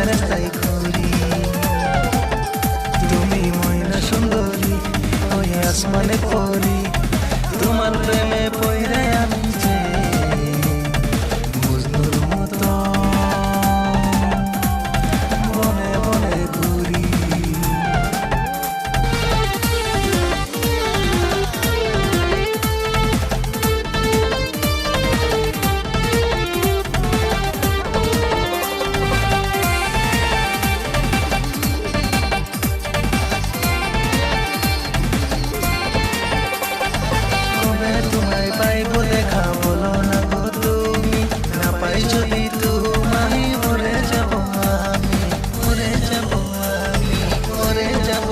রাস্তায় ঘুরি। তুমি ময়না সুন্দরী ওই আসমানে পরি, তোমার প্রেমে পইরে আমি যে মজনুর মতো বনে বনে ঘুরি। তোমায় পাইবো দেখা বলো না গো তুমি, না পাই যদি তোমায় মরে যাব আমি, মরে যাব আমি, মরে যাব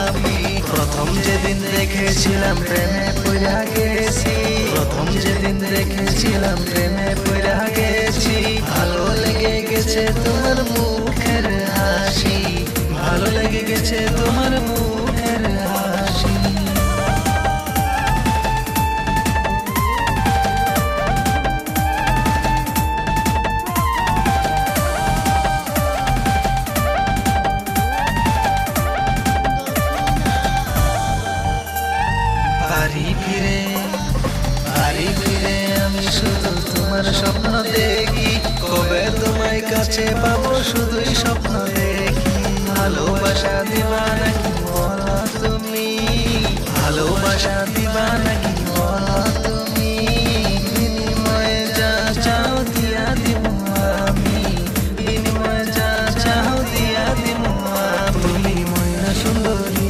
আমি। প্রথম যেদিন দেখেছিলাম প্রেমে পড়া গেছি, প্রথম যেদিন দেখেছিলাম প্রেমে পড়া গেছি। ভালো লেগে গেছে তোমার মুখের হাসি, ভালো লেগে গেছে তোমার মুখের হাসি। বাড়ি ফিরে আমি শুধু তোমার স্বপ্ন দেখি, কবে তোমায় কাছে পাবো শুধুই স্বপ্ন দেখি। ভালোবাসা দিবা নাকি বলো তুমি, ভালোবাসা দিবা নাকি বলো তুমি। বিনিময়ে যা চাও দিয়া দিব আমি, বিনিময়ে যা চাও দিয়া দিব আমি। তুমি ময়না সুন্দরী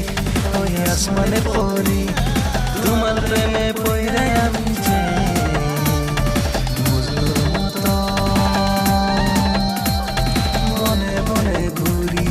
ওই আসমানে পরি, তোমার প্রেমে পইরে আমি যে মজনুর মতো বনে বনে ঘুরি।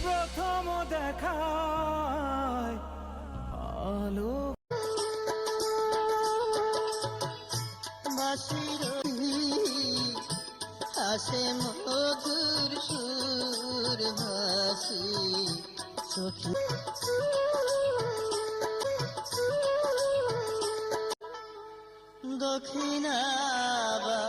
প্রথম দেখায় আলো আসে মধুর সুর হাসি চোখে দক্ষিণাবা